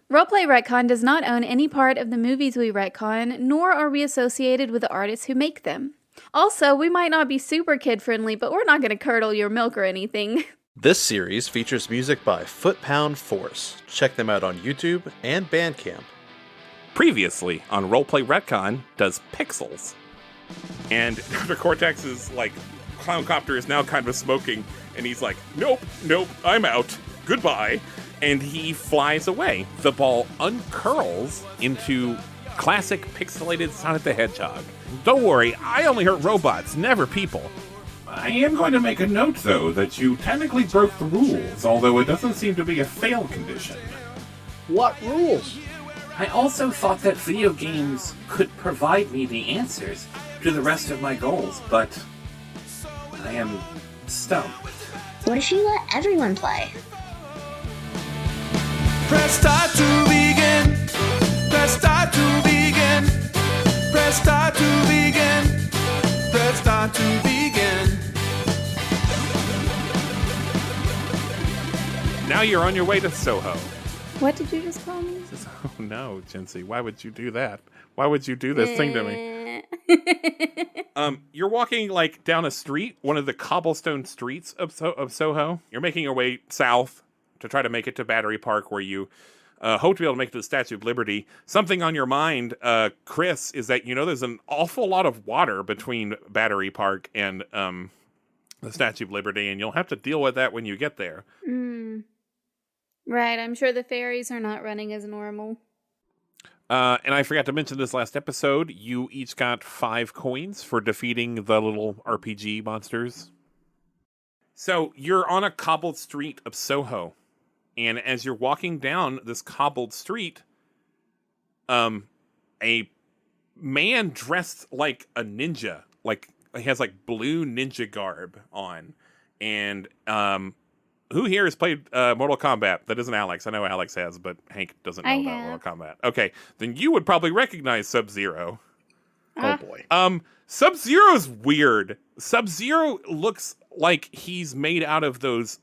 Roleplay Retcon does not own any part of the movies we retcon, nor are we associated with the artists who make them. Also, we might not be super kid-friendly, but we're not going to curdle your milk or anything. This series features music by Foot Pound Force. Check them out on YouTube and Bandcamp. Previously on Roleplay Retcon does Pixels. And Dr. Cortex's, clowncopter is now kind of smoking, and he's like, nope, I'm out. Goodbye. And he flies away. The ball uncurls into classic pixelated Sonic the Hedgehog. Don't worry, I only hurt robots, never people. I am going to make a note, though, that you technically broke the rules, although it doesn't seem to be a fail condition. What rules? I also thought that video games could provide me the answers to the rest of my goals, but I am stumped. What if you let everyone play? Press start to begin. Press start to begin. Press start to begin. Press start to begin. Now you're on your way to Soho. What did you just call me? Oh no, Jency, why would you do that? Why would you do this thing to me? You're walking down a street, one of the cobblestone streets of Soho. You're making your way south to try to make it to Battery Park, where you hope to be able to make it to the Statue of Liberty. Something on your mind, Chris, is that there's an awful lot of water between Battery Park and the Statue of Liberty, and you'll have to deal with that when you get there. Right, I'm sure the ferries are not running as normal. And I forgot to mention this last episode, you each got 5 coins for defeating the little RPG monsters. So you're on a cobbled street of Soho. And as you're walking down this cobbled street, a man dressed like a ninja, he has blue ninja garb on. And who here has played Mortal Kombat? That isn't Alex. I know Alex has, but Hank doesn't know about Mortal Kombat. Okay, then you would probably recognize Sub-Zero. Oh boy. Sub-Zero's weird. Sub-Zero looks like he's made out of those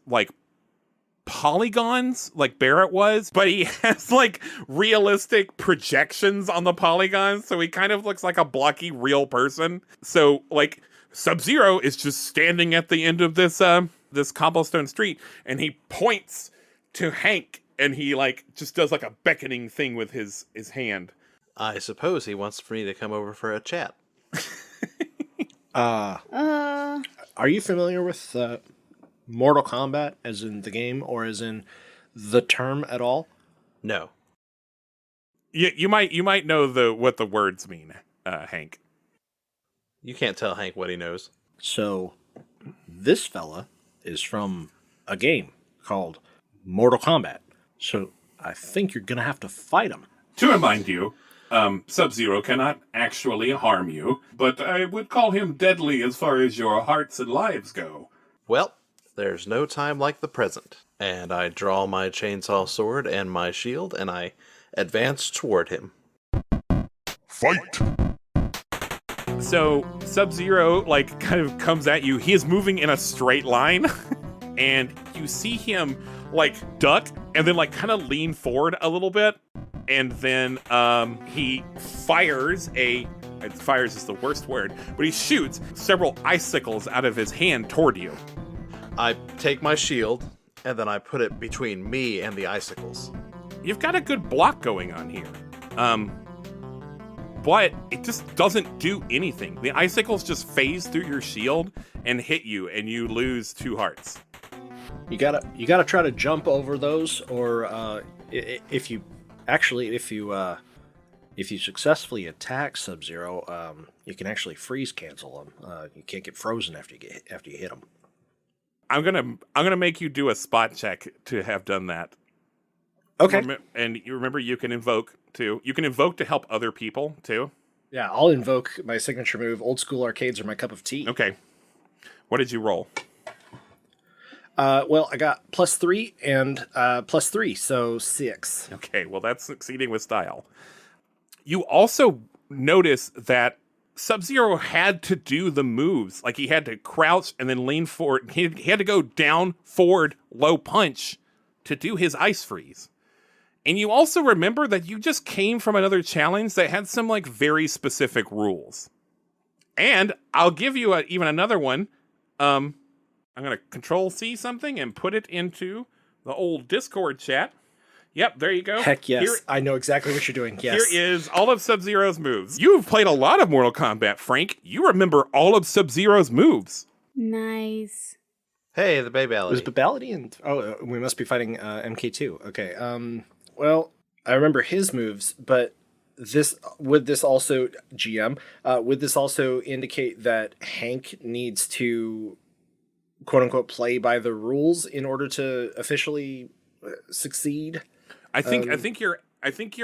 polygons like Barrett was, but he has realistic projections on the polygons, so he kind of looks like a blocky real person. So Sub-Zero is just standing at the end of this this cobblestone street, and he points to Hank, and he just does a beckoning thing with his hand. I suppose he wants for me to come over for a chat. Are you familiar with Mortal Kombat, as in the game, or as in the term at all? No. You might know what the words mean, Hank. You can't tell Hank what he knows. So, this fella is from a game called Mortal Kombat. So, I think you're going to have to fight him. To remind you, Sub-Zero cannot actually harm you, but I would call him deadly as far as your hearts and lives go. Well, there's no time like the present. And I draw my chainsaw sword and my shield, and I advance toward him. Fight! So Sub-Zero kind of comes at you. He is moving in a straight line, and you see him duck and then kind of lean forward a little bit, and then he fires fires is the worst word, but he shoots several icicles out of his hand toward you. I take my shield, and then I put it between me and the icicles. You've got a good block going on here. But it just doesn't do anything. The icicles just phase through your shield and hit you, and you lose 2 hearts. You gotta try to jump over those, or if you successfully attack Sub-Zero, you can actually freeze cancel them. You can't get frozen after you hit them. I'm gonna make you do a spot check to have done that. Okay. And you remember you can invoke too. You can invoke to help other people too. Yeah, I'll invoke my signature move. Old school arcades are my cup of tea. Okay. What did you roll? Well, I got +3 and +3, so 6. Okay, well that's succeeding with style. You also notice that Sub-Zero had to do the moves. He had to crouch and then lean forward. He had to go down, forward, low punch to do his ice freeze. And you also remember that you just came from another challenge that had some like very specific rules. And I'll give you even another one. I'm going to Control-C something and put it into the old Discord chat. Yep, there you go. Heck yes. I know exactly what you're doing. Yes. Here is all of Sub-Zero's moves. You've played a lot of Mortal Kombat, Frank. You remember all of Sub-Zero's moves. Nice. Hey, the Babality. Was Babality and we must be fighting MK2. Okay. Well, I remember his moves, but would this also indicate that Hank needs to quote unquote play by the rules in order to officially succeed? I think you're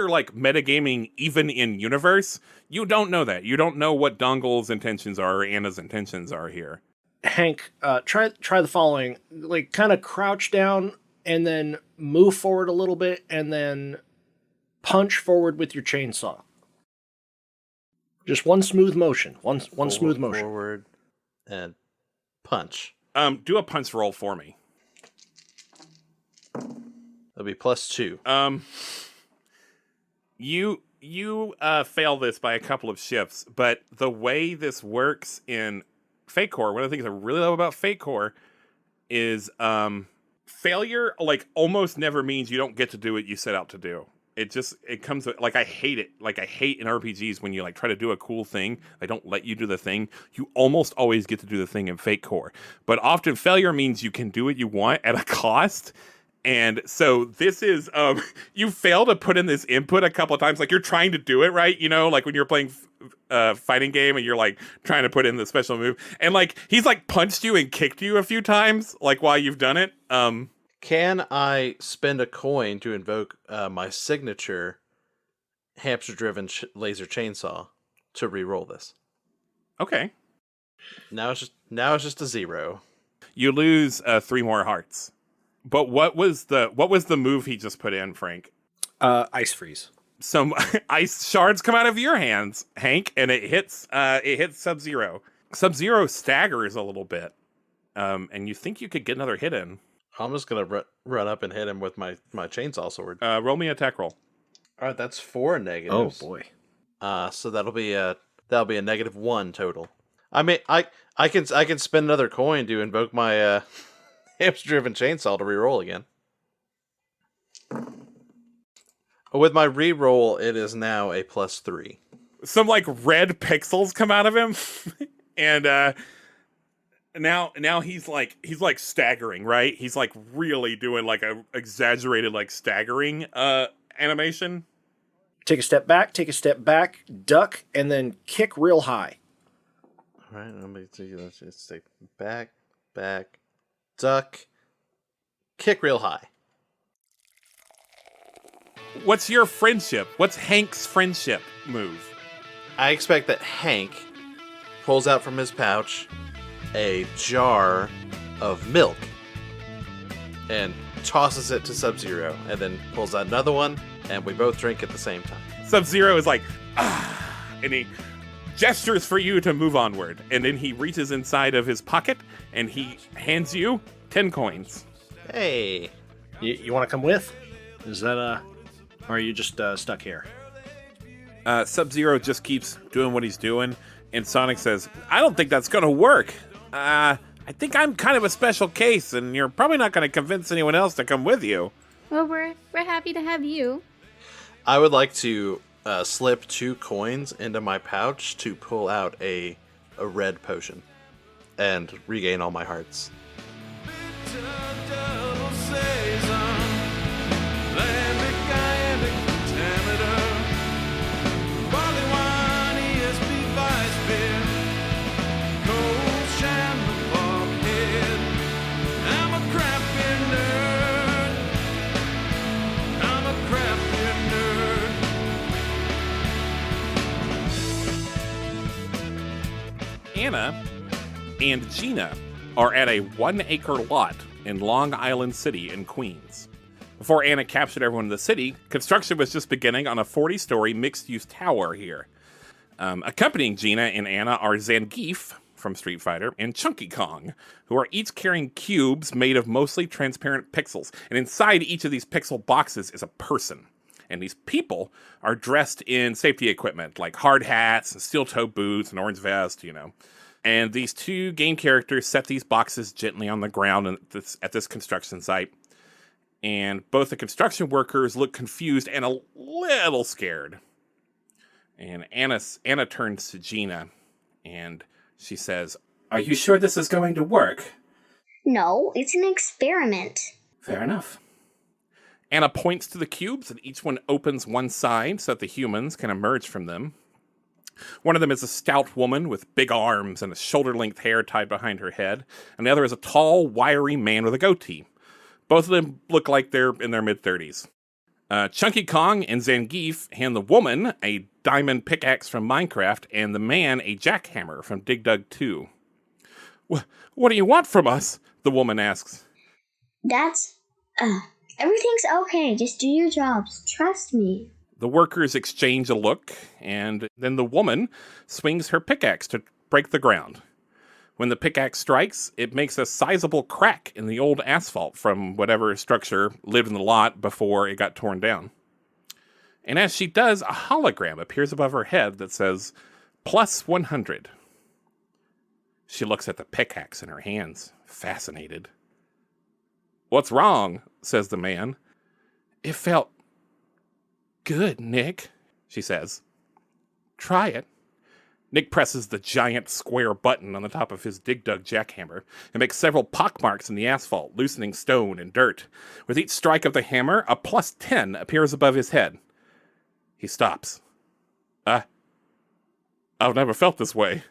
like metagaming even in universe. You don't know that. You don't know what Dongle's intentions are or Anna's intentions are here. Hank, try the following. Like, kind of crouch down and then move forward a little bit and then punch forward with your chainsaw. Just one smooth motion. One smooth motion. Forward and punch. Do a punch roll for me. That'll be +2. You fail this by a couple of shifts, but the way this works in Fate Core, one of the things I really love about Fate Core is failure like almost never means you don't get to do what you set out to do. It comes like I hate it. Like I hate in RPGs when you like try to do a cool thing, they don't let you do the thing. You almost always get to do the thing in Fate Core. But often failure means you can do what you want at a cost. And so this is, you fail to put in this input a couple of times. Like you're trying to do it right, you know, like when you're playing a fighting game and you're like trying to put in the special move. And like, he's like punched you and kicked you a few times, like while you've done it. Can I spend a coin to invoke my signature hamster-driven laser chainsaw to re-roll this? Okay. Now it's just a 0. You lose 3 more hearts. But what was the move he just put in, Frank? Ice freeze. Some ice shards come out of your hands, Hank, and it hits Sub-Zero. Sub-Zero staggers a little bit, and you think you could get another hit in. I'm just gonna run up and hit him with my chainsaw sword. Roll me an attack roll. All right, that's 4 negatives. Oh boy. So that'll be a -1 total. I mean, I can spend another coin to invoke my hamster-driven chainsaw to reroll again. With my reroll, it is now a +3. Some like red pixels come out of him, and now he's like staggering, right? He's like really doing like a exaggerated like staggering animation. Take a step back, duck, and then kick real high. All right, let's just say back, duck, kick real high. What's your friendship? What's Hank's friendship move? I expect that Hank pulls out from his pouch a jar of milk and tosses it to Sub-Zero, and then pulls out another one, and we both drink at the same time. Sub-Zero is like, and he gestures for you to move onward, and then he reaches inside of his pocket and he hands you 10 coins. Hey, you want to come with? Is that or are you just stuck here? Sub-Zero just keeps doing what he's doing, and Sonic says, I don't think that's gonna work. I think I'm kind of a special case, and you're probably not gonna convince anyone else to come with you. Well, we're happy to have you. I would like to slip 2 coins into my pouch to pull out a red potion and regain all my hearts. Anna and Gina are at a 1-acre lot in Long Island City in Queens. Before Anna captured everyone in the city, construction was just beginning on a 40-story mixed-use tower here. Accompanying Gina and Anna are Zangief from Street Fighter and Chunky Kong, who are each carrying cubes made of mostly transparent pixels. And inside each of these pixel boxes is a person. And these people are dressed in safety equipment, like hard hats and steel-toe boots and orange vest, And these two game characters set these boxes gently on the ground at this construction site. And both the construction workers look confused and a little scared. And Anna turns to Gina, and she says, Are you sure this is going to work? No, it's an experiment. Fair enough. Anna points to the cubes, and each one opens one side so that the humans can emerge from them. One of them is a stout woman with big arms and a shoulder-length hair tied behind her head, and the other is a tall, wiry man with a goatee. Both of them look like they're in their mid-30s. Chunky Kong and Zangief hand the woman a diamond pickaxe from Minecraft and the man a jackhammer from Dig Dug 2. What do you want from us? The woman asks. Everything's okay. Just do your jobs. Trust me. The workers exchange a look, and then the woman swings her pickaxe to break the ground. When the pickaxe strikes, it makes a sizable crack in the old asphalt from whatever structure lived in the lot before it got torn down. And as she does, a hologram appears above her head that says, "Plus 100. She looks at the pickaxe in her hands, fascinated. "What's wrong?" says the man. "It felt good, Nick," she says. "Try it." Nick presses the giant square button on the top of his Dig Dug jackhammer and makes several pockmarks in the asphalt, loosening stone and dirt. With each strike of the hammer, a plus 10 appears above his head. He stops. I've never felt this way.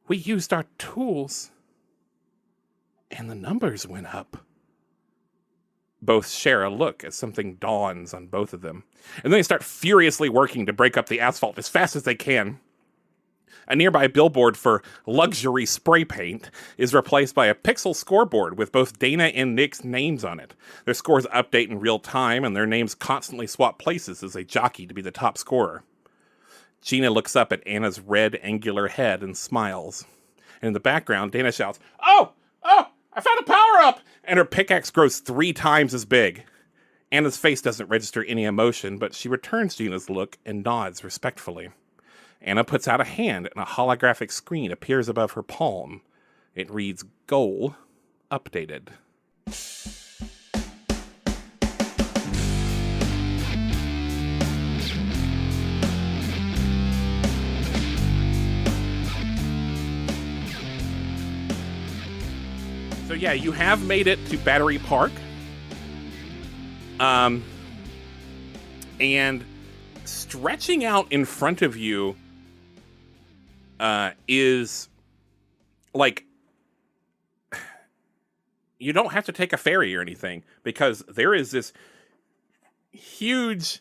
"We used our tools, and the numbers went up." Both share a look as something dawns on both of them, and then they start furiously working to break up the asphalt as fast as they can. A nearby billboard for luxury spray paint is replaced by a pixel scoreboard with both Dana and Nick's names on it. Their scores update in real time, and their names constantly swap places as they jockey to be the top scorer. Gina looks up at Anna's red, angular head and smiles. And in the background, Dana shouts, Oh, I found a power-up! And her pickaxe grows 3 times as big. Anna's face doesn't register any emotion, but she returns Gina's look and nods respectfully. Anna puts out a hand, and a holographic screen appears above her palm. It reads, "Goal updated." So yeah, you have made it to Battery Park. And stretching out in front of you is like, you don't have to take a ferry or anything, because there is this huge,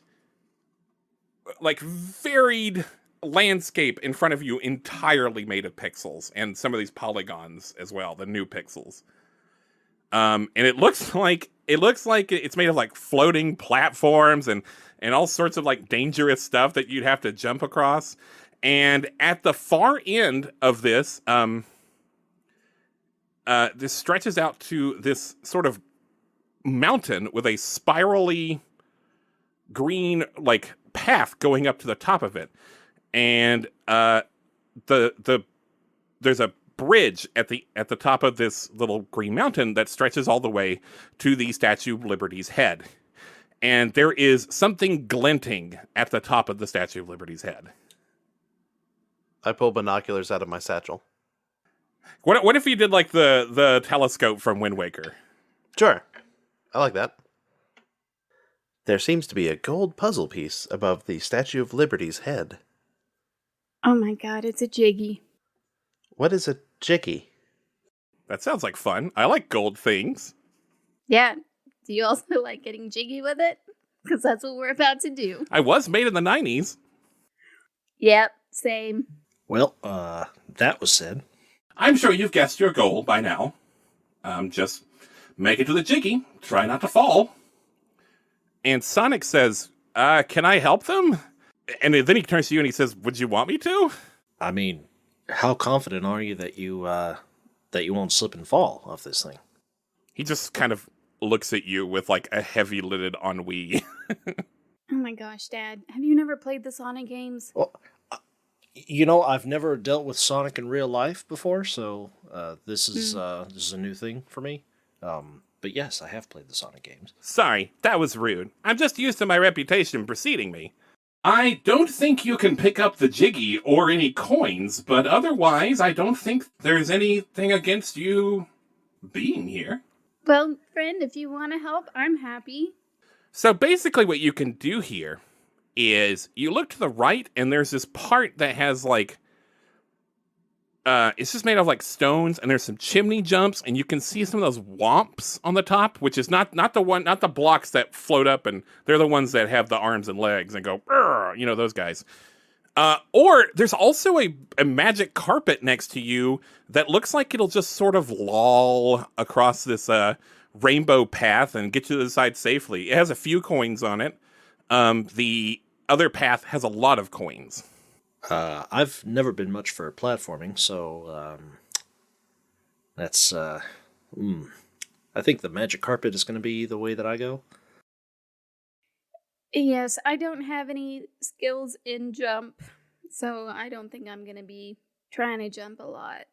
like, varied landscape in front of you entirely made of pixels, and some of these polygons as well, the new pixels. And it looks like it's made of like floating platforms and all sorts of like dangerous stuff that you'd have to jump across. And at the far end of this, this stretches out to this sort of mountain with a spirally green like path going up to the top of it. And there's a bridge at the top of this little green mountain that stretches all the way to the Statue of Liberty's head. And there is something glinting at the top of the Statue of Liberty's head. I pull binoculars out of my satchel. What if you did like the telescope from Wind Waker? Sure. I like that. There seems to be a gold puzzle piece above the Statue of Liberty's head. Oh my god, it's a jiggy. What is a jiggy? That sounds like fun. I like gold things. Yeah. Do you also like getting jiggy with it? Because that's what we're about to do. I was made in the 90s. Yep, same. Well, that was said. I'm sure you've guessed your goal by now. Just make it to the jiggy. Try not to fall. And Sonic says, can I help them? And then he turns to you and he says, would you want me to? I mean, how confident are you that you won't slip and fall off this thing? He just kind of looks at you with like a heavy-lidded ennui. gosh, Dad. Have you never played the Sonic games? Well, I've never dealt with Sonic in real life before, so this is a new thing for me. But yes, I have played the Sonic games. Sorry, that was rude. I'm just used to my reputation preceding me. I don't think you can pick up the Jiggy or any coins, but otherwise I don't think there's anything against you being here. Well, friend, if you want to help, I'm happy. So basically what you can do here is you look to the right and there's this part that has like, it's just made of like stones and there's some chimney jumps and you can see some of those womps on the top, which is not the blocks that float up, and they're the ones that have the arms and legs and go, those guys. Or there's also a magic carpet next to you that looks like it'll just sort of loll across this rainbow path and get you to the side safely. It has a few coins on it. The other path has a lot of coins. I've never been much for platforming, so that's I think the magic carpet is going to be the way that I go. Yes, I don't have any skills in jump, so I don't think I'm going to be trying to jump a lot.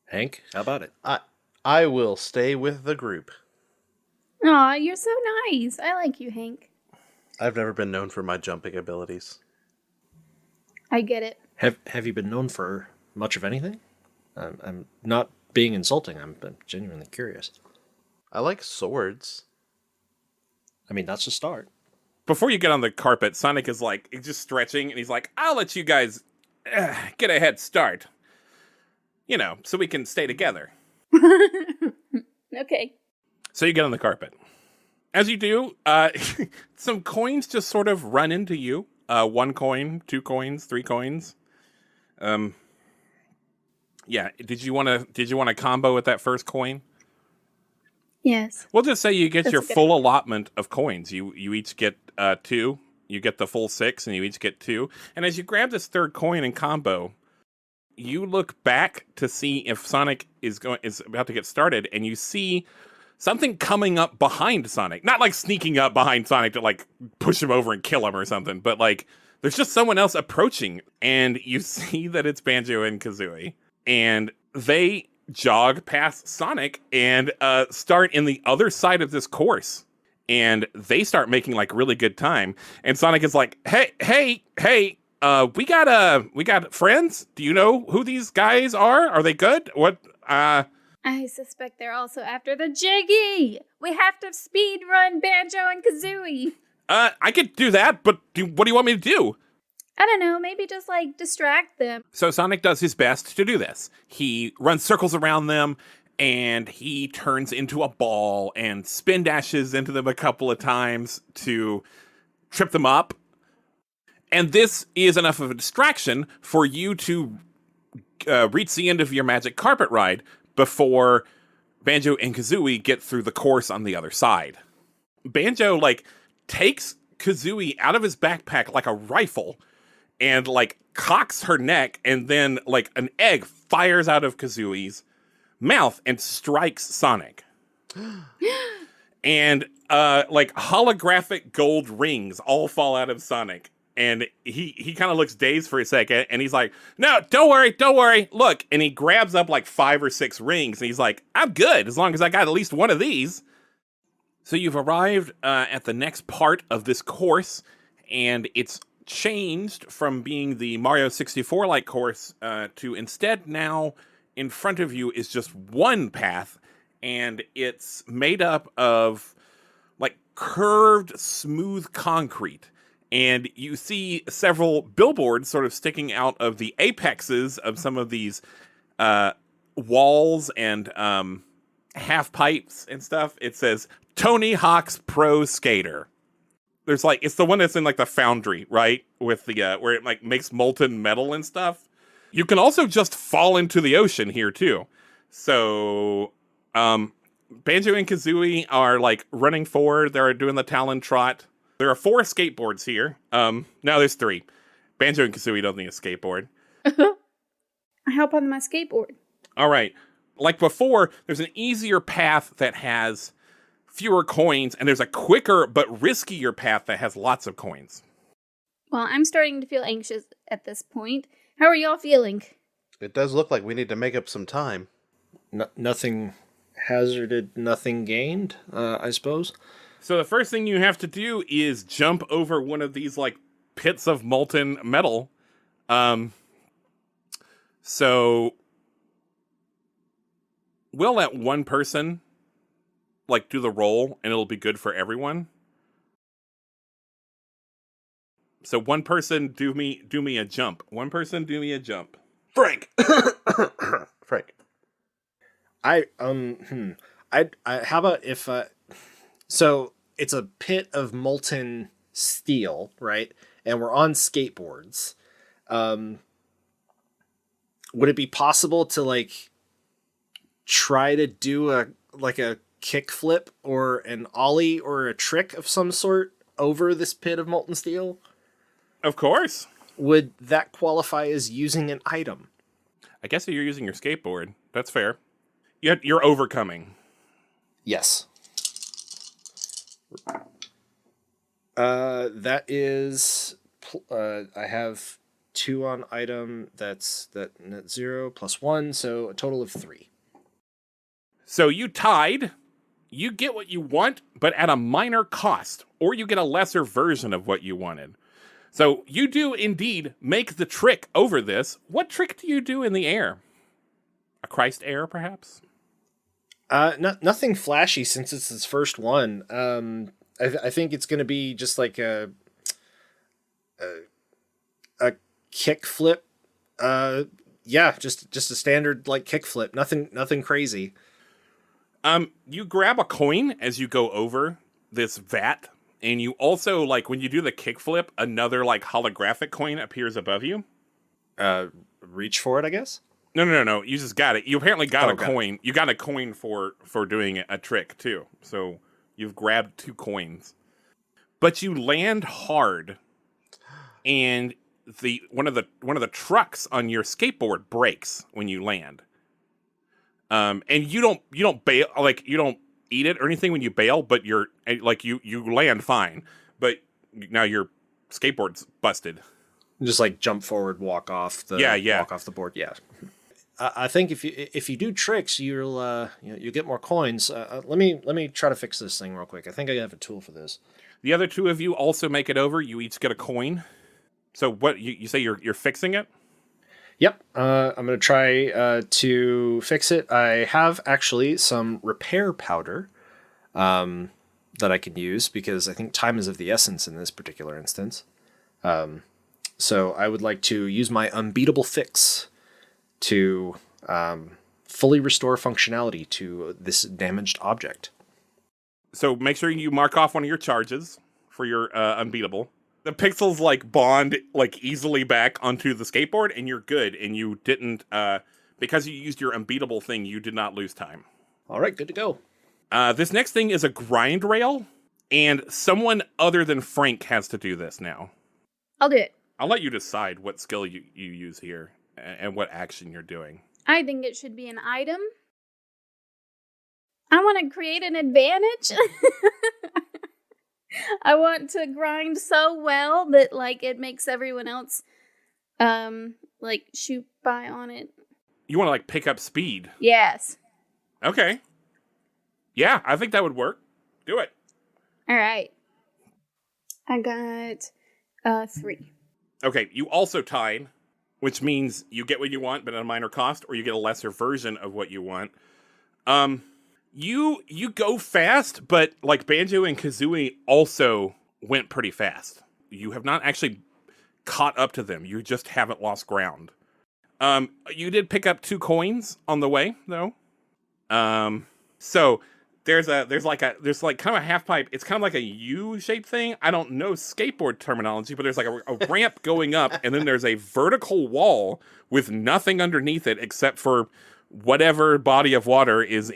Hank, how about it? I will stay with the group. Aw, you're so nice. I like you, Hank. I've never been known for my jumping abilities. I get it. Have you been known for much of anything? I'm not being insulting. I'm genuinely curious. I like swords. I mean, that's a start. Before you get on the carpet, Sonic is like, he's just stretching, and he's like, I'll let you guys get a head start. So we can stay together. Okay. So you get on the carpet. As you do, some coins just sort of run into you. 1 coin, 2 coins, 3 coins. Yeah. Did you want to combo with that first coin? Yes. We'll just say you get That's your a good full allotment of coins. You each get 2. You get the full 6, and you each get 2. And as you grab this third coin and combo, you look back to see if Sonic is about to get started, and you see something coming up behind Sonic. Not like sneaking up behind Sonic to like push him over and kill him or something, but like there's just someone else approaching, and you see that it's Banjo and Kazooie, and they jog past Sonic and start in the other side of this course, and they start making like really good time. And Sonic is like, hey, we got friends. Do you know who these guys are? Are they good? What? I suspect they're also after the Jiggy. We have to speed run Banjo and Kazooie. I could do that, but what do you want me to do? I don't know, maybe just like distract them. So Sonic does his best to do this. He runs circles around them, and he turns into a ball and spin dashes into them a couple of times to trip them up. And this is enough of a distraction for you to reach the end of your magic carpet ride before Banjo and Kazooie get through the course on the other side. Banjo, takes Kazooie out of his backpack like a rifle and, cocks her neck, and then, an egg fires out of Kazooie's mouth and strikes Sonic. And, holographic gold rings all fall out of Sonic. And he kind of looks dazed for a second, and he's like, no, don't worry, look. And he grabs up 5 or 6 rings, and he's like, I'm good, as long as I got at least one of these. So you've arrived at the next part of this course, and it's changed from being the Mario 64-like course to instead now in front of you is just one path, and it's made up of curved, smooth concrete. And you see several billboards sort of sticking out of the apexes of some of these walls and half pipes and stuff. It says Tony Hawk's Pro Skater. There's it's the one that's in the foundry, right? With the where it makes molten metal and stuff. You can also just fall into the ocean here too. So Banjo and Kazooie are running forward. They're doing the Talon Trot. There are 4 skateboards here. Now there's 3. Banjo and Kazooie don't need a skateboard. I hop on my skateboard. All right. Like before, there's an easier path that has fewer coins, and there's a quicker but riskier path that has lots of coins. Well, I'm starting to feel anxious at this point. How are y'all feeling? It does look like we need to make up some time. Nothing hazarded, nothing gained, I suppose. So the first thing you have to do is jump over one of these, like, pits of molten metal. So we'll let one person, like, do the roll, and it'll be good for everyone. So one person do me a jump. One person do me a jump. Frank! Frank. How about if, so it's a pit of molten steel, right? And we're on skateboards. Would it be possible to, like, try to do a kickflip or an ollie or a trick of some sort over this pit of molten steel? Of course. Would that qualify as using an item? I guess if you're using your skateboard, that's fair. You're overcoming. Yes. That is, I have 2 on item. That's net 0 plus 1, so a total of 3. So you tied. You get what you want, but at a minor cost, or you get a lesser version of what you wanted. So you do indeed make the trick over this. What trick do you do in the air? A Christ air, perhaps? Nothing flashy since it's his first one. I think it's going to be just like a kick flip. Yeah, just a standard like kick flip. Nothing crazy. You grab a coin as you go over this vat, and you also, like, when you do the kickflip, another, like, holographic coin appears above you. Reach for it, I guess? No. You just got it. You apparently got a got coin. You got a coin for doing a trick, too. So you've grabbed 2 coins. But you land hard, and one of the trucks on your skateboard breaks when you land. And you don't bail, like, you don't eat it or anything when you bail, but you're like, you land fine, but now your skateboard's busted. Just like jump forward, walk off the walk off the board. Yeah. I think if you do tricks, you'll get more coins. Let me try to fix this thing real quick. I think I have a tool for this. The other 2 of you also make it over. You each get a coin. So what you say you're fixing it? Yep. I'm going to try to fix it. I have actually some repair powder that I can use because I think time is of the essence in this particular instance. So I would like to use my unbeatable fix to fully restore functionality to this damaged object. So make sure you mark off one of your charges for your unbeatable. The pixels, like, bond, like, easily back onto the skateboard, and you're good. And you didn't, because you used your unbeatable thing, you did not lose time. All right, good to go. This next thing is a grind rail, and someone other than Frank has to do this now. I'll do it. I'll let you decide what skill you use here and what action you're doing. I think it should be an item. I want to create an advantage. I want to grind so well that, like, it makes everyone else, like, shoot by on it. You want to, like, pick up speed? Yes. Okay. Yeah, I think that would work. Do it. All right. I got 3. Okay, you also tied, which means you get what you want, but at a minor cost, or you get a lesser version of what you want. You go fast, but, like, Banjo and Kazooie also went pretty fast. You have not actually caught up to them. You just haven't lost ground. You did pick up 2 coins on the way, though. So there's like kind of a half pipe. It's kind of like a U-shaped thing. I don't know skateboard terminology, but there's like a ramp going up, and then there's a vertical wall with nothing underneath it except for whatever body of water is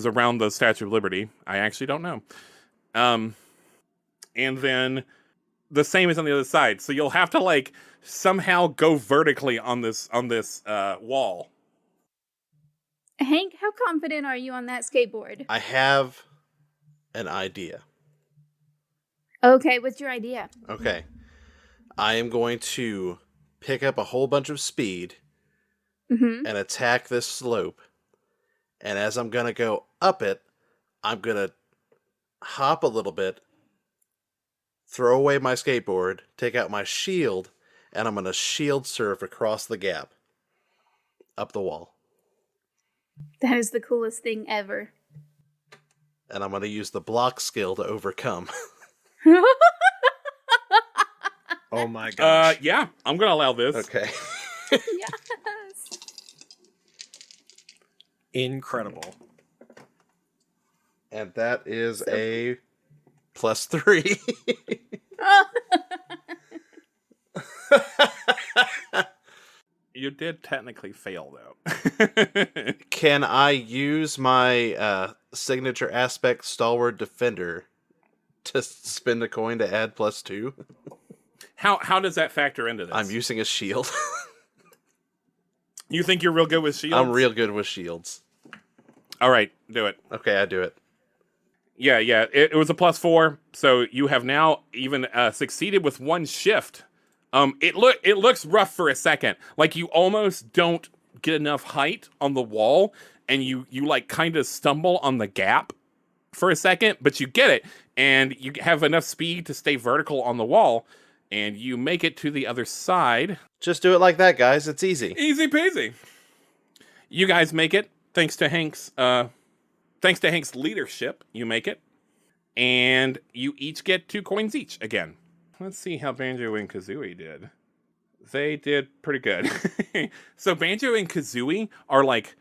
around the Statue of Liberty. I actually don't know. And then the same is on the other side. So you'll have to, like, somehow go vertically on this wall. Hank, how confident are you on that skateboard? I have an idea. Okay, what's your idea? Okay. I am going to pick up a whole bunch of speed Mm-hmm. and attack this slope. And as I'm going to go up it, I'm going to hop a little bit, throw away my skateboard, take out my shield, and I'm going to shield surf across the gap, up the wall. That is the coolest thing ever. And I'm going to use the block skill to overcome. Oh my gosh. Yeah, I'm gonna allow this. Okay. Yes. Incredible. And that is a +3. You did technically fail, though. Can I use my signature aspect Stalwart Defender to spend a coin to add +2? How does that factor into this? I'm using a shield. You think you're real good with shields? I'm real good with shields. All right, do it. Okay, I do it. Yeah. It was a +4, so you have now even succeeded with one shift. It looks rough for a second. Like you almost don't get enough height on the wall, and you like kind of stumble on the gap for a second, but you get it, and you have enough speed to stay vertical on the wall, and you make it to the other side. Just do it like that, guys. It's easy. Easy peasy. You guys make it thanks to Hank's leadership. You make it, and you each get 2 coins each again. Let's see how Banjo and Kazooie did. They did pretty good. So Banjo and Kazooie are like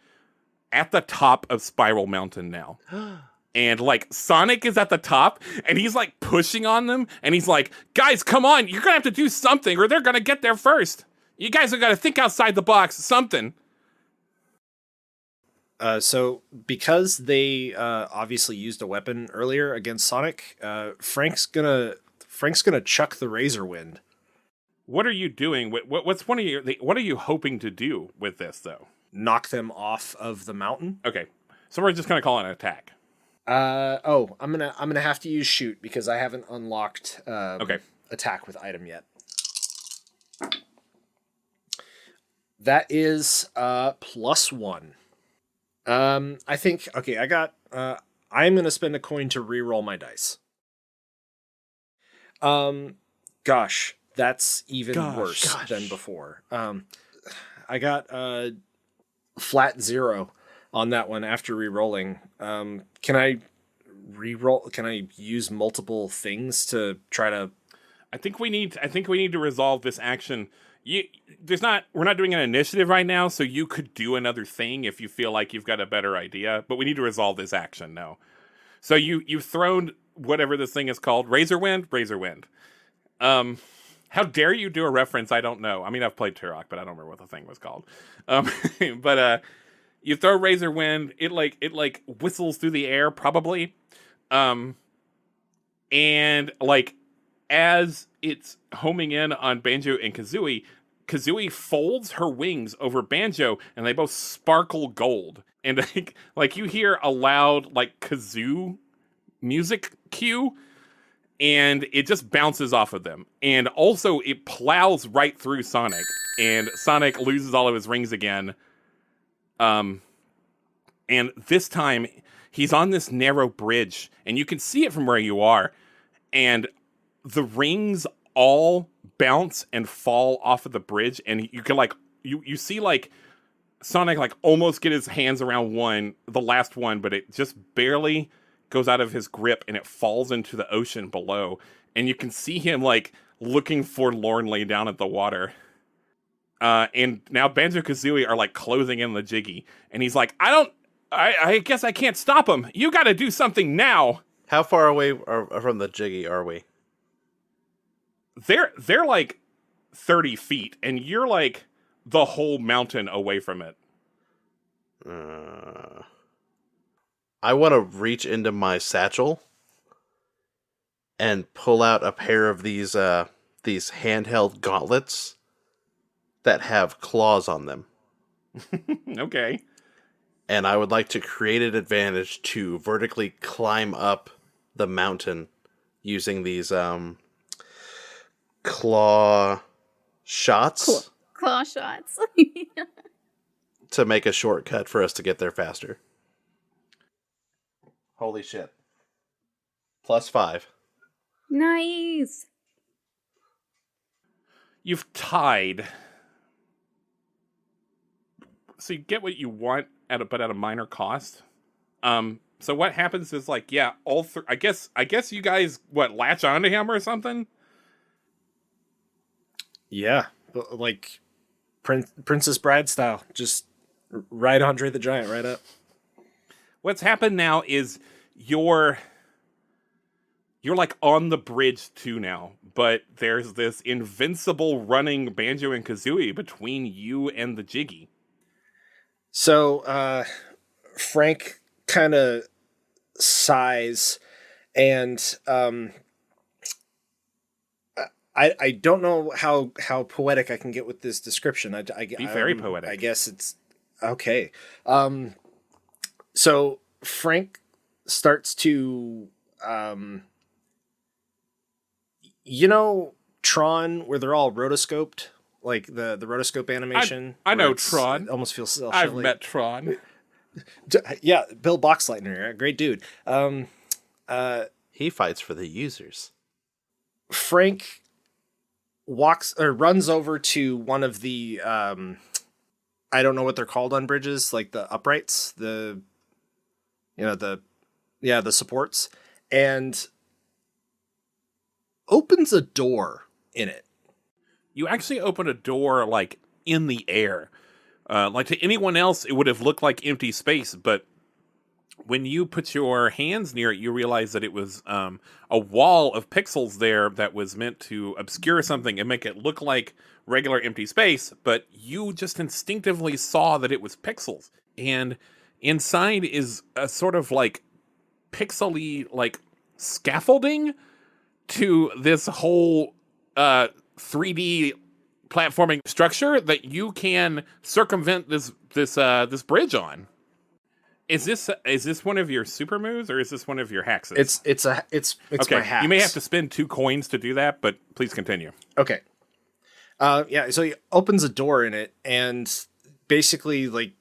at the top of Spiral Mountain now. And like Sonic is at the top and he's like pushing on them. And he's like, guys, come on. You're going to have to do something or they're going to get there first. You guys have got to think outside the box. Something. So because they obviously used a weapon earlier against Sonic, Frank's gonna chuck the Razor Wind. What are you doing? What are you hoping to do with this though? Knock them off of the mountain. Okay. So we're just going to call it an attack. I'm gonna have to use shoot because I haven't unlocked Okay. attack with item yet. That is +1. I think I'm gonna spend a coin to re-roll my dice. Gosh, that's even worse than before. I got flat 0 on that one after re-rolling. Can I re-roll? Can I use multiple things to try to? I think we need to resolve this action. We're not doing an initiative right now, so you could do another thing if you feel like you've got a better idea. But we need to resolve this action now. So you've thrown whatever this thing is called, Razor Wind. How dare you do a reference? I don't know. I mean, I've played Turok, but I don't remember what the thing was called. But you throw Razor Wind. It like whistles through the air, probably. And like as it's homing in on Banjo and Kazooie, Kazooie folds her wings over Banjo, and they both sparkle gold. And like you hear a loud like kazoo music cue, and it just bounces off of them. And also it plows right through Sonic, and Sonic loses all of his rings again. And this time he's on this narrow bridge, and you can see it from where you are, and the rings all bounce and fall off of the bridge, and you can like you see like Sonic like almost get his hands around the last one, but it just barely goes out of his grip and it falls into the ocean below, and you can see him like looking forlornly down at the water. And now Banjo-Kazooie are like closing in the Jiggy, and he's like, I guess I can't stop him. You got to do something now. How far away from the Jiggy are we? They're like 30 feet, and you're like the whole mountain away from it. I want to reach into my satchel and pull out a pair of these handheld gauntlets that have claws on them. Okay. And I would like to create an advantage to vertically climb up the mountain using these claw shots Claw shots. to make a shortcut for us to get there faster. Holy shit. +5. Nice. You've tied. So you get what you want but at a minor cost. So what happens is like, yeah, I guess you guys latch onto him or something? Yeah, like Princess Bride style, just ride Andre the Giant right up. What's happened now is you're like on the bridge too now, but there's this invincible running Banjo and Kazooie between you and the Jiggy. So Frank kind of sighs, and I don't know how poetic I can get with this description. Be very poetic. I guess it's okay. So Frank starts to, Tron, where they're all rotoscoped, like the rotoscope animation. I know Tron. It almost feels cel I've met Tron. Yeah, Bill Boxleitner, great dude. He fights for the users. Frank runs over to one of the I don't know what they're called on bridges, like the uprights, the supports, and opens a door in it. You actually open a door like in the air. Like to anyone else, it would have looked like empty space, but when you put your hands near it, you realize that it was a wall of pixels there that was meant to obscure something and make it look like regular empty space, but you just instinctively saw that it was pixels. And inside is a sort of like pixely like scaffolding to this whole 3D platforming structure that you can circumvent this bridge on. Is this one of your super moves, or is this one of your hacks? It's okay. my hacks. You may have to spend 2 coins to do that, but please continue. Okay. Yeah, so he opens a door in it, and basically, like,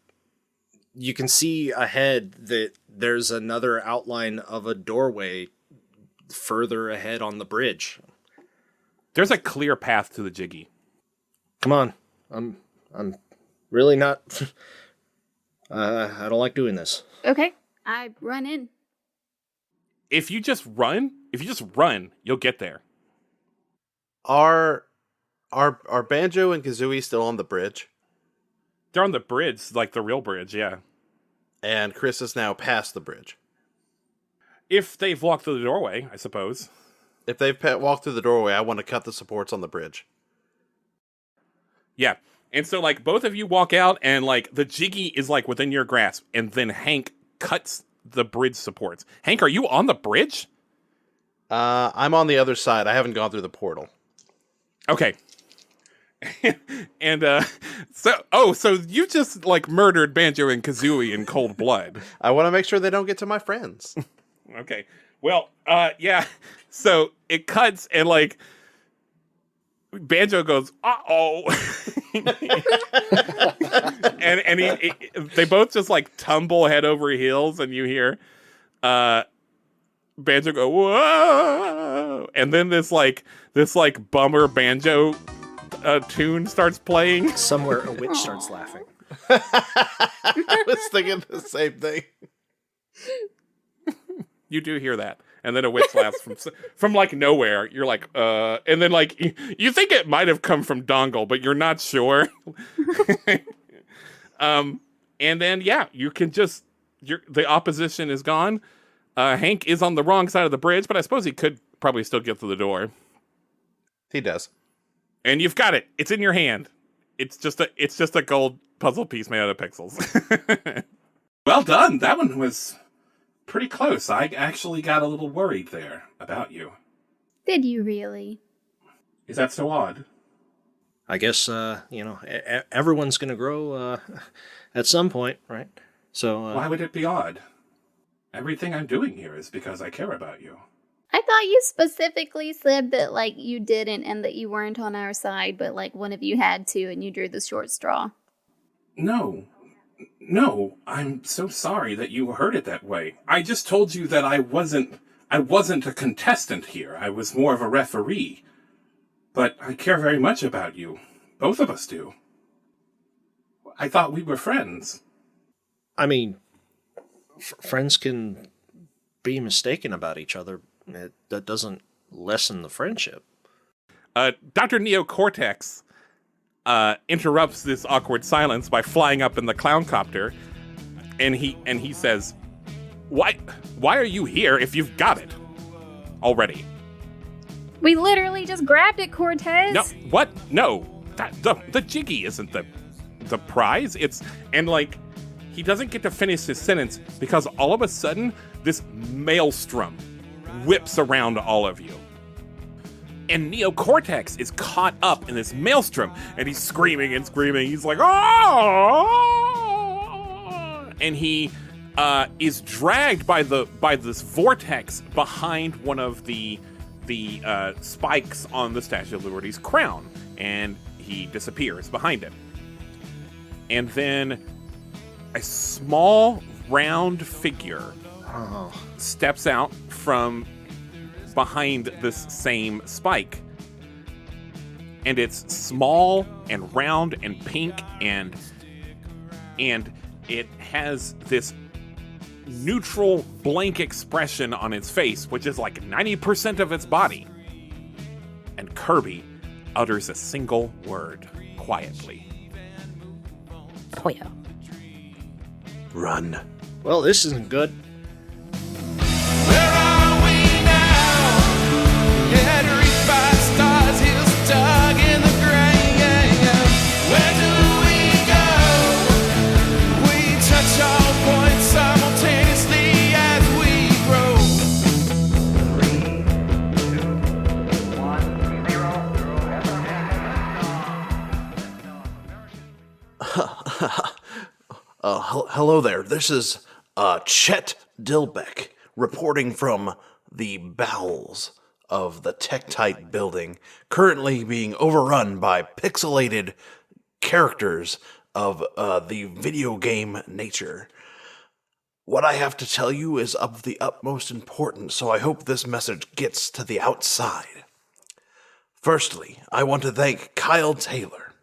you can see ahead that there's another outline of a doorway further ahead on the bridge. There's a clear path to the Jiggy. Come on. I'm really not... I don't like doing this. Okay, I run in. If you just run, you'll get there. Are Banjo and Kazooie still on the bridge? They're on the bridge, like the real bridge, yeah. And Chris is now past the bridge. If they've walked through the doorway, I suppose. If they've walked through the doorway, I want to cut the supports on the bridge. Yeah. And so, like, both of you walk out, and, like, the Jiggy is, like, within your grasp, and then Hank cuts the bridge supports. Hank, are you on the bridge? I'm on the other side. I haven't gone through the portal. Okay. And, so you just, like, murdered Banjo and Kazooie in cold blood. I want to make sure they don't get to my friends. Okay. Well, yeah. So it cuts, and, like, Banjo goes, uh-oh. and they both just like tumble head over heels, and you hear Banjo go, whoa. And then this bummer banjo tune starts playing. Somewhere a witch starts laughing. I was thinking the same thing. You do hear that. And then a witch laughs from like nowhere. You're like, and then like you think it might have come from Dongle, but you're not sure. And then yeah, you can just the opposition is gone. Hank is on the wrong side of the bridge, but I suppose he could probably still get through the door. He does. And you've got it. It's in your hand. It's just a gold puzzle piece made out of pixels. Well done. That one was pretty close. I actually got a little worried there about you. Did you really? Is that so odd? I guess, everyone's going to grow at some point, right? So why would it be odd? Everything I'm doing here is because I care about you. I thought you specifically said that, like, you didn't and that you weren't on our side, but, like, one of you had to and you drew the short straw. No, I'm so sorry that you heard it that way. I just told you that I wasn't a contestant here. I was more of a referee. But I care very much about you. Both of us do. I thought we were friends. I mean, friends can be mistaken about each other. That doesn't lessen the friendship. Dr. Neocortex interrupts this awkward silence by flying up in the clown copter, and he says, Why are you here if you've got it already? We literally just grabbed it, Cortez. No, what? No, the Jiggy isn't the prize. He doesn't get to finish his sentence because all of a sudden this maelstrom whips around all of you. And Neocortex is caught up in this maelstrom, and he's screaming and screaming. He's like, oh! And he is dragged by this vortex behind one of the spikes on the Statue of Liberty's crown, and he disappears behind it. And then a small round figure steps out from behind this same spike, and it's small and round and pink, and it has this neutral blank expression on its face, which is like 90% of its body. And Kirby utters a single word quietly. Poyo. Run. Well, this isn't good. Where are we now? Head reached by stars, heels dug in the ground. Where do we go? We touch all points simultaneously as we grow. 3, 2, 1, 0. Hello there. This is Chet Dilbeck reporting from the bowels of the Tektite building, currently being overrun by pixelated characters of the video game nature. What I have to tell you is of the utmost importance, so I hope this message gets to the outside. Firstly, I want to thank Kyle Taylor.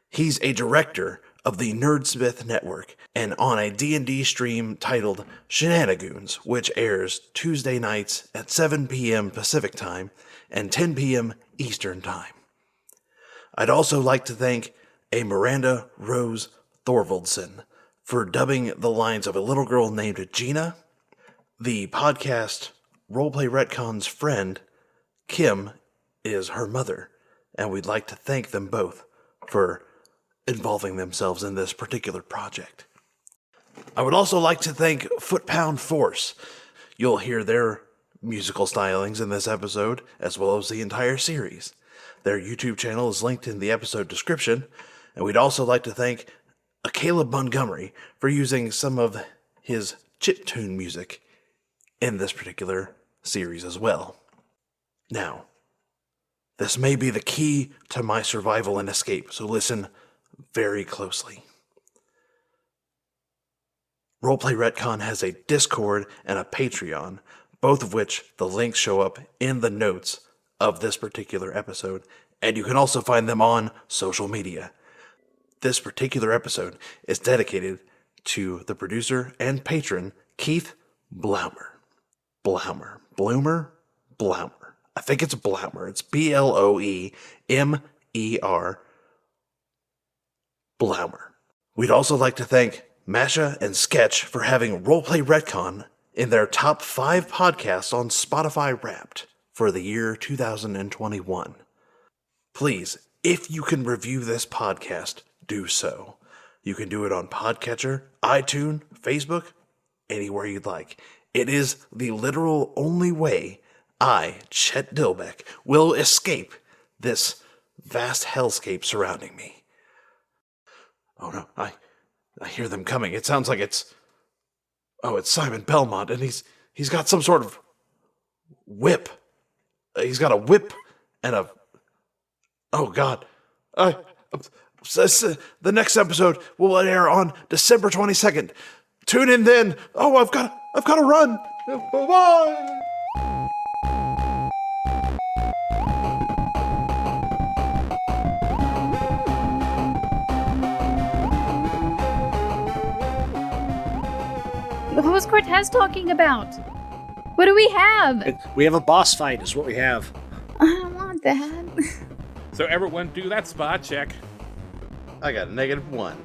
He's a director of the Nerdsmith Network and on a D&D stream titled Shenanigoons, which airs Tuesday nights at 7 p.m. Pacific Time and 10 p.m. Eastern Time. I'd also like to thank a Miranda Rose Thorvaldson for dubbing the lines of a little girl named Gina. The podcast Roleplay Retcon's friend, Kim, is her mother, and we'd like to thank them both for involving themselves in this particular project. I would also like to thank Foot-Pound Force. You'll hear their musical stylings in this episode, as well as the entire series. Their YouTube channel is linked in the episode description, and we'd also like to thank Caleb Montgomery for using some of his chiptune music in this particular series as well. Now, this may be the key to my survival and escape, so listen very closely. Roleplay Retcon has a Discord and a Patreon, both of which the links show up in the notes of this particular episode, and you can also find them on social media. This particular episode is dedicated to the producer and patron, Keith Blaumer. Blaumer. I think it's Blaumer. It's Bloemer. Blaumer. We'd also like to thank Masha and Sketch for having Roleplay Retcon in their top 5 podcasts on Spotify Wrapped for the year 2021. Please, if you can review this podcast, do so. You can do it on Podcatcher, iTunes, Facebook, anywhere you'd like. It is the literal only way I, Chet Dilbeck, will escape this vast hellscape surrounding me. Oh no, I hear them coming. It sounds like it's... Oh, it's Simon Belmont, and he's got some sort of whip. He's got a whip and a... Oh, God. The next episode will air on December 22nd. Tune in then. Oh, I've got to run. Bye-bye. What was Cortez talking about? What do we have? We have a boss fight is what we have. I don't want that. So everyone do that spot check. I got a -1.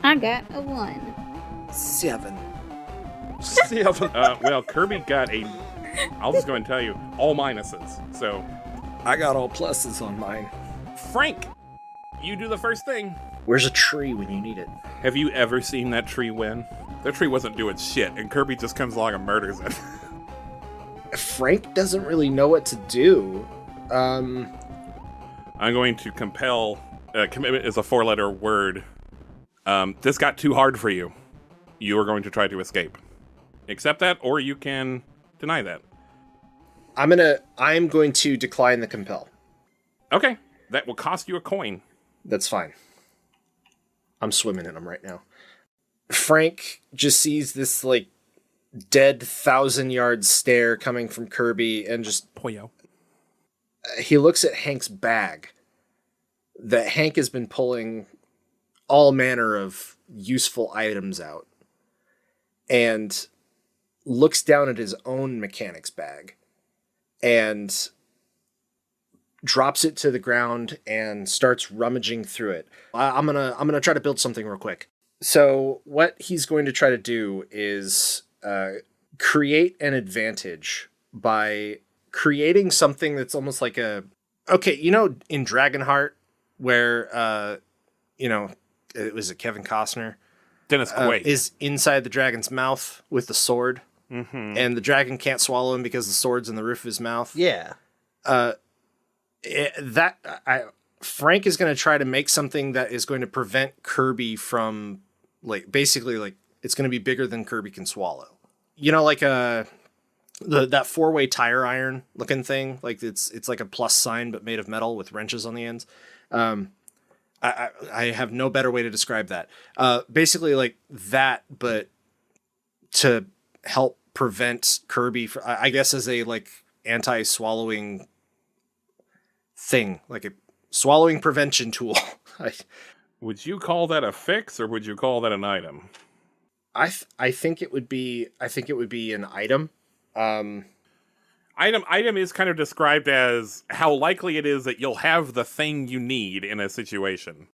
I got a 1. 7. Well, Kirby got I'll just go and tell you, all minuses. So, I got all pluses on mine. Frank, you do the first thing. Where's a tree when you need it? Have you ever seen that tree win? That tree wasn't doing shit, and Kirby just comes along and murders it. Frank doesn't really know what to do. I'm going to compel... commitment is a 4-letter word. This got too hard for you. You are going to try to escape. Accept that, or you can deny that. I'm going to decline the compel. Okay, that will cost you a coin. That's fine. I'm swimming in them right now. Frank just sees this, like, dead 1,000-yard stare coming from Kirby and just... Poyo. He looks at Hank's bag that Hank has been pulling all manner of useful items out and looks down at his own mechanic's bag and drops it to the ground and starts rummaging through it. I'm gonna try to build something real quick. So what he's going to try to do is create an advantage by creating something that's almost like in Dragonheart where it was Kevin Costner, Dennis Quaid is inside the dragon's mouth with the sword, and the dragon can't swallow him because the sword's in the roof of his mouth. Yeah. Frank is going to try to make something that is going to prevent Kirby from, basically it's going to be bigger than Kirby can swallow. That 4-way tire iron looking thing, it's like a plus sign but made of metal with wrenches on the ends. I have no better way to describe that. Basically like that, but to help prevent Kirby, I guess as a anti-swallowing thing, like a swallowing prevention tool. Would you call that a fix, or would you call that an item? I think it would be an item. Item is kind of described as how likely it is that you'll have the thing you need in a situation.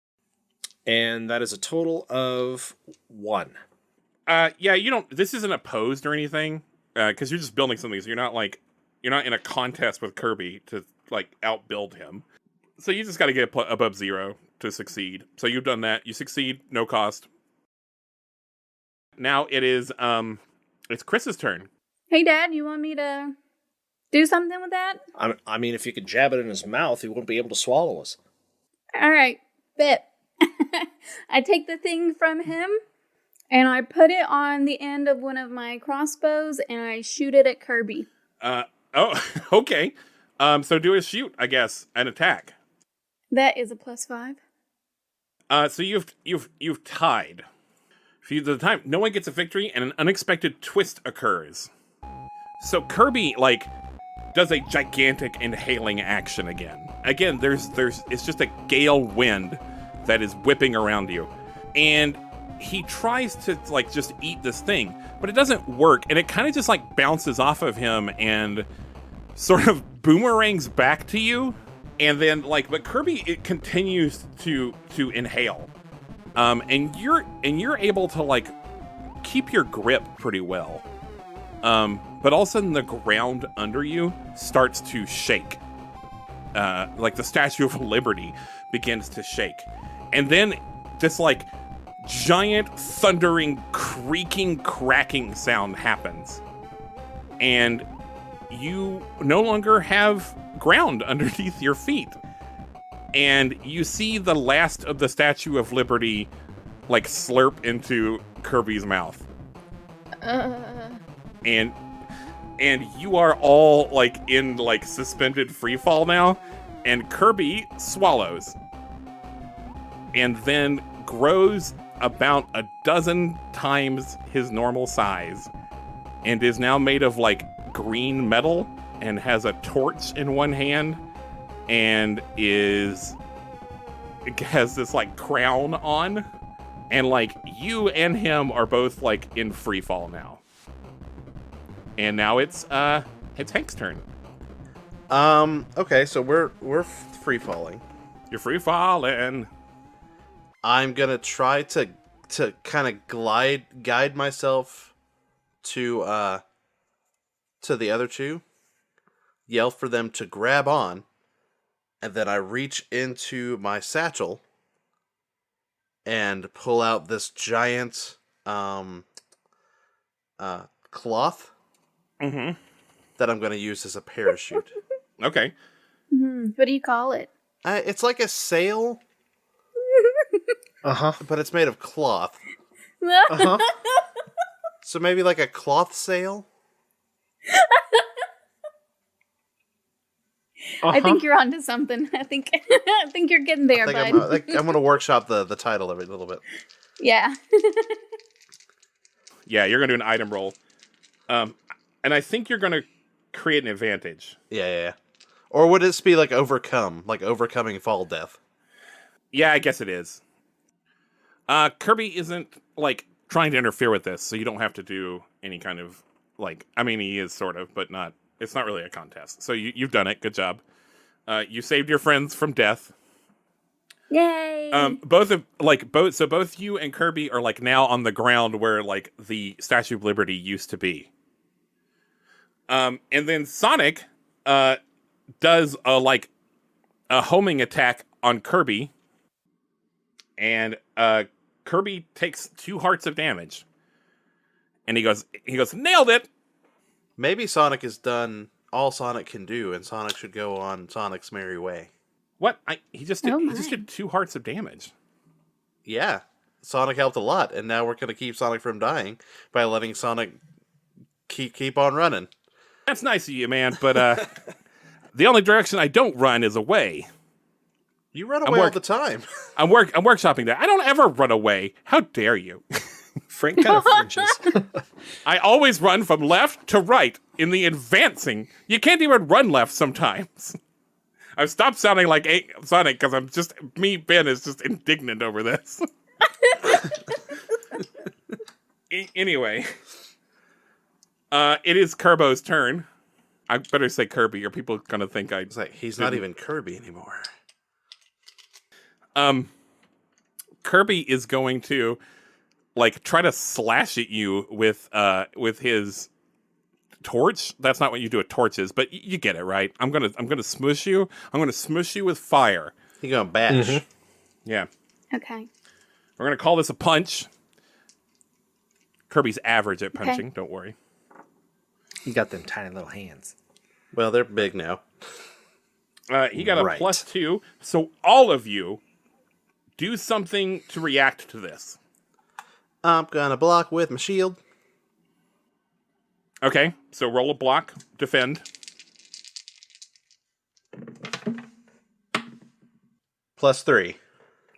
And that is a total of 1. This isn't opposed or anything, because you're just building something, so you're not in a contest with Kirby to outbuild him. So you just got to get above 0 to succeed. So you've done that. You succeed, no cost. Now it is it's Chris's turn. Hey, Dad, you want me to do something with that? I mean, if you could jab it in his mouth, he won't be able to swallow us. All right, bet. I take the thing from him, and I put it on the end of one of my crossbows, and I shoot it at Kirby. Okay. So do a shoot, I guess, an attack. That is a +5. So you've tied. The time no one gets a victory, and an unexpected twist occurs. So Kirby does a gigantic inhaling action again. Again, it's just a gale wind that is whipping around you, and he tries to just eat this thing, but it doesn't work, and it kind of just bounces off of him and sort of boomerangs back to you, and then but Kirby, it continues to inhale, and you're able to keep your grip pretty well, but all of a sudden the ground under you starts to shake, the Statue of Liberty begins to shake, and then this giant thundering creaking cracking sound happens, and you no longer have ground underneath your feet. And you see the last of the Statue of Liberty slurp into Kirby's mouth. and you are all like in like suspended free fall now, and Kirby swallows and then grows about a dozen times his normal size and is now made of like green metal and has a torch in one hand and has this like crown on, and like you and him are both like in free fall now. And now it's Hank's turn. Okay, so we're free falling. You're free falling. I'm gonna try to kind of guide myself to the other two, yell for them to grab on, and then I reach into my satchel and pull out this giant cloth that I'm gonna use as a parachute. Okay. What do you call it? It's like a sail, Uh-huh. but it's made of cloth. Uh-huh. So maybe like a cloth sail? I think you're onto something. I think you're getting there, I bud. think I'm going to workshop the title of it a little bit. Yeah. Yeah, you're gonna do an item roll. And I think you're gonna create an advantage. Yeah. Or would it be like overcoming fall death? Yeah, I guess it is. Kirby isn't like trying to interfere with this, so you don't have to do any kind of like. I mean, he is sort of, but not. It's not really a contest. So you've done it. Good job. You saved your friends from death. Yay. Both you and Kirby are like now on the ground where like the Statue of Liberty used to be. And then Sonic does a homing attack on Kirby, and Kirby takes 2 hearts of damage. And he goes, nailed it. Maybe Sonic has done all Sonic can do, and Sonic should go on Sonic's merry way. What? He just did 2 hearts of damage. Yeah, Sonic helped a lot, and now we're going to keep Sonic from dying by letting Sonic keep on running. That's nice of you, man, but the only direction I don't run is away. You run away all the time. I'm workshopping that. I don't ever run away. How dare you? Frank kind of flinches. I always run from left to right in the advancing. You can't even run left sometimes. I've stopped sounding like Sonic because Ben is just indignant over this. Anyway, it is Kerbo's turn. I better say Kirby, or people are gonna think It's like he's not even Kirby anymore. Kirby is going to like try to slash at you with his torch. That's not what you do with torches, but you get it, right? I'm gonna smush you. I'm gonna smush you with fire. You're gonna bash. Mm-hmm. Yeah. Okay. We're gonna call this a punch. Kirby's average at punching. Don't worry. You got them tiny little hands. Well, they're big now. He got a +2. So all of you do something to react to this. I'm gonna block with my shield. Okay, so roll a block, defend. +3.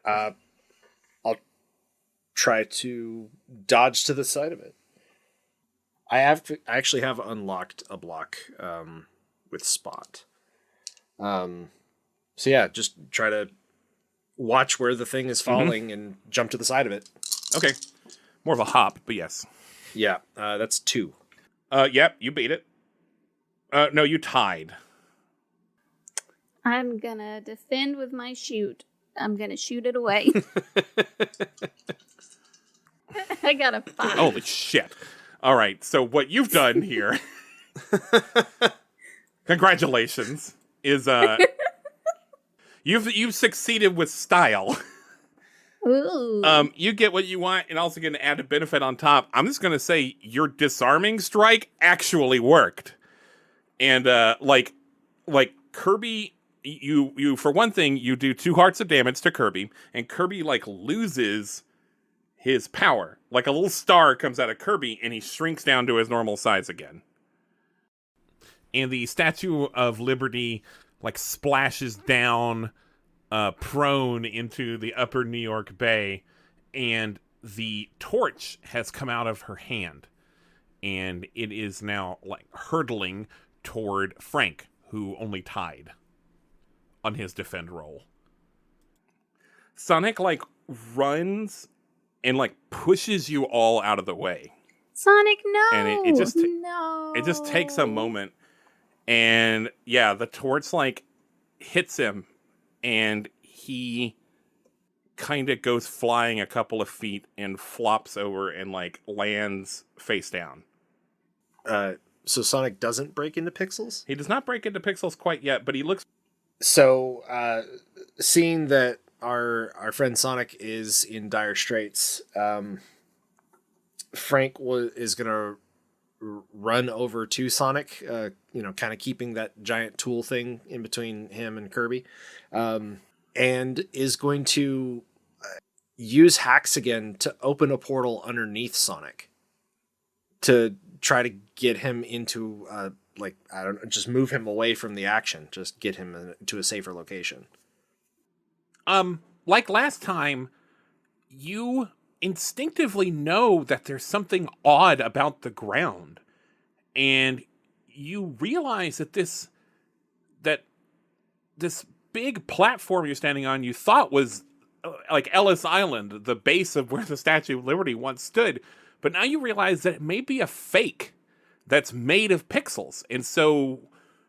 I'll try to dodge to the side of it. I actually have unlocked a block with spot. So yeah, just try to watch where the thing is falling and jump to the side of it. Okay, more of a hop, but yes. Yeah, that's 2. Yep, you beat it. No, you tied. I'm gonna defend with my shoot. I'm gonna shoot it away. I got a 5. Holy shit. All right, so what you've done here, congratulations, is you've succeeded with style. Ooh. You get what you want, and also get an added benefit on top. I'm just gonna say your disarming strike actually worked, and like Kirby, you for one thing, you do 2 hearts of damage to Kirby, and Kirby like loses his power. Like a little star comes out of Kirby, and he shrinks down to his normal size again. And the Statue of Liberty, like, splashes down prone into the upper New York Bay, and the torch has come out of her hand. And it is now, like, hurtling toward Frank, who only tied on his defend roll. Sonic, like, runs and, like, pushes you all out of the way. Sonic, no! And it just takes a moment. And, yeah, the torch, like, hits him. And he kind of goes flying a couple of feet and flops over and, like, lands face down. So Sonic doesn't break into pixels? He does not break into pixels quite yet, but he looks... So, seeing that our friend Sonic is in dire straits, Frank is going to run over to Sonic, kind of keeping that giant tool thing in between him and Kirby, and is going to use hacks again to open a portal underneath Sonic to try to get him into, just move him away from the action, just get him to a safer location. Like last time, you instinctively know that there's something odd about the ground, and you realize that this big platform you're standing on, you thought was like Ellis Island, the base of where the Statue of Liberty once stood, but now you realize that it may be a fake that's made of pixels. And so,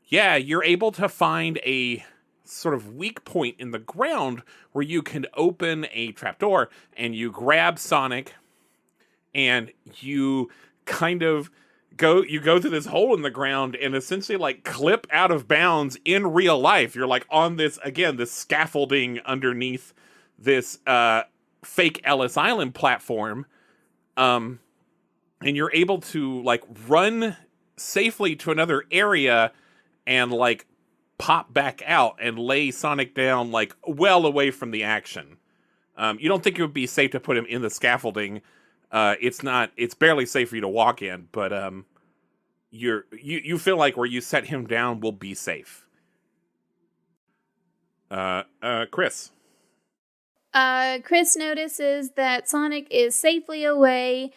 yeah, you're able to find a sort of weak point in the ground where you can open a trapdoor, and you grab Sonic and you kind of go through this hole in the ground and essentially like clip out of bounds in real life. You're like on this scaffolding underneath this fake Ellis Island platform. And you're able to like run safely to another area and like pop back out and lay Sonic down like well away from the action. You don't think it would be safe to put him in the scaffolding. It's barely safe for you to walk in, but you feel like where you set him down will be safe. Chris. Chris notices that Sonic is safely away,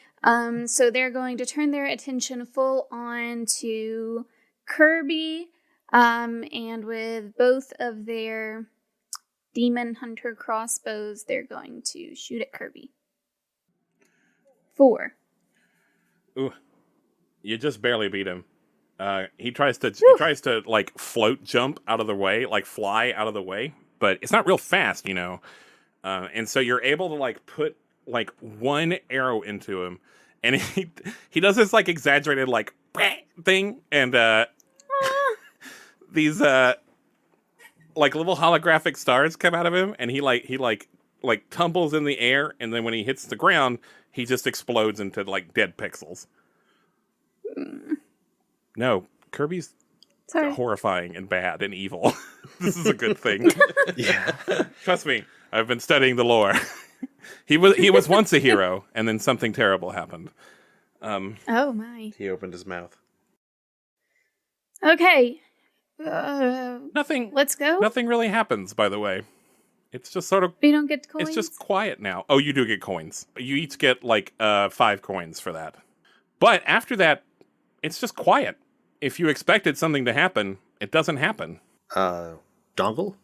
so they're going to turn their attention full on to Kirby, and with both of their Demon Hunter crossbows, they're going to shoot at Kirby. 4. Ooh, you just barely beat him. He tries to like float jump out of the way, like fly out of the way, but it's not real fast, you know. And so you're able to like put like one arrow into him, and he does this like exaggerated like thing, and these like little holographic stars come out of him, and he tumbles in the air, and then when he hits the ground, he just explodes into like dead pixels. No, Kirby's horrifying and bad and evil. This is a good thing. Yeah. Trust me, I've been studying the lore. He was once a hero, and then something terrible happened. Oh my. He opened his mouth. Okay. Nothing. Let's go. Nothing really happens, by the way. It's just sort of... We don't get coins? It's just quiet now. Oh, you do get coins. You each get, like, 5 coins for that. But after that, it's just quiet. If you expected something to happen, it doesn't happen. Dongle?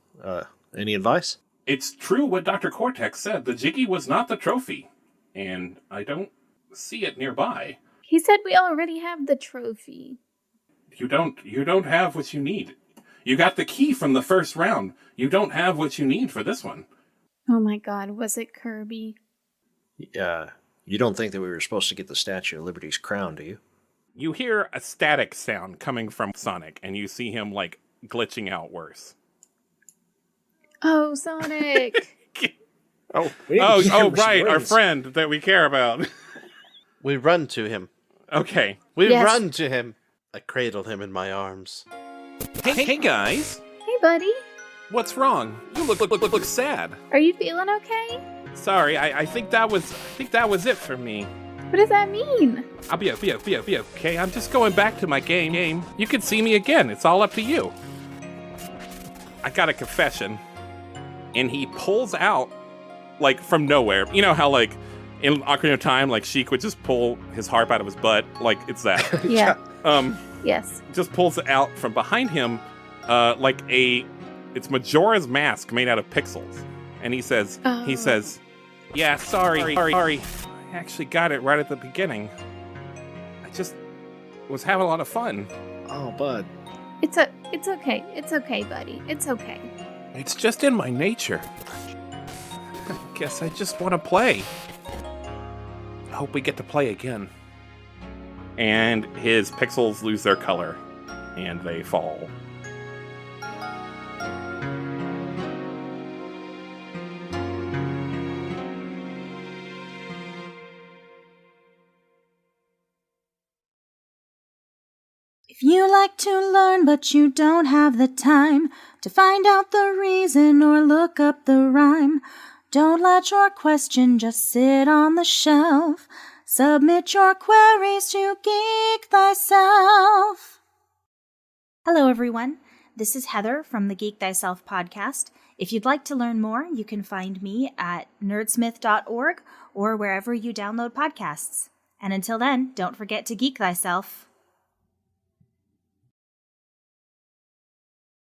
Any advice? It's true what Dr. Cortex said. The Jiggy was not the trophy. And I don't see it nearby. He said we already have the trophy. You don't have what you need. You got the key from the first round. You don't have what you need for this one. Oh my god, was it Kirby? Yeah. You don't think that we were supposed to get the Statue of Liberty's crown, do you? You hear a static sound coming from Sonic, and you see him, like, glitching out worse. Oh, Sonic! Right, our friend that we care about. We run to him. Okay. We Yes. run to him. I cradle him in my arms. Hey guys! Hey, buddy. What's wrong? You look sad. Are you feeling okay? Sorry, I think that was it for me. What does that mean? I'll be okay. I'm just going back to my game. You can see me again. It's all up to you. I got a confession. And he pulls out, like, from nowhere. You know how, like, in Ocarina of Time, like, Sheik would just pull his harp out of his butt? Like, it's that. Yeah. Yes. Just pulls it out from behind him, it's Majora's Mask made out of pixels. And he says, yeah, sorry. I actually got it right at the beginning. I just was having a lot of fun. Oh, bud. It's okay. It's okay, buddy. It's okay. It's just in my nature. I guess I just want to play. I hope we get to play again. And his pixels lose their color, and they fall. If you like to learn but you don't have the time to find out the reason or look up the rhyme, don't let your question just sit on the shelf. Submit your queries to Geek Thyself. Hello everyone, this is Heather from the Geek Thyself podcast. If you'd like to learn more, you can find me at nerdsmith.org or wherever you download podcasts. And until then, don't forget to geek thyself.